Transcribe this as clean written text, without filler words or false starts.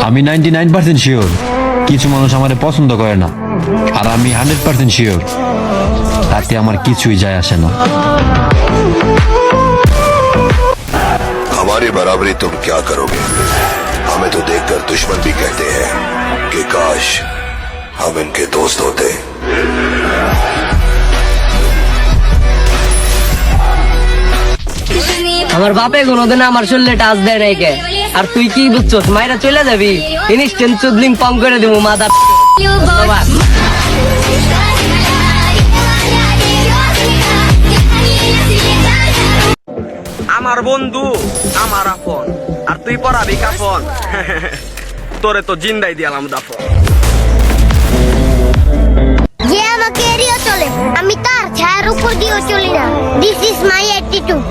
আমি 99% শিওর কিছু মানুষ আমারে পছন্দ করে না, আর আমি 100% শিওর তাতে আমার কিছুই যায় আসে না। हमारी बराबरी तुम क्या करोगे? हमें तो देखकर दुश्मन भी कहते हैं कि काश हम इनके दोस्त होते। আমার বাপে কোনোদিন আমার শরীরে টাচ দেয় নাই কে, আর তুই কি বুঝছস মাইরা চলে যাবি? ইনস্ট্যান্ট চুদলিং পাম্প করে দেবো মাথা। আমার বন্ধু আমার আপন, আর তুই পড়াবি কাফন। তোরে তো জিন্দাই দিয়ালাম দাফন। যে আমাকে এড়িয়ে চলে আমি তার ছায়ার উপর দিয়েও চলি না। This is my attitude.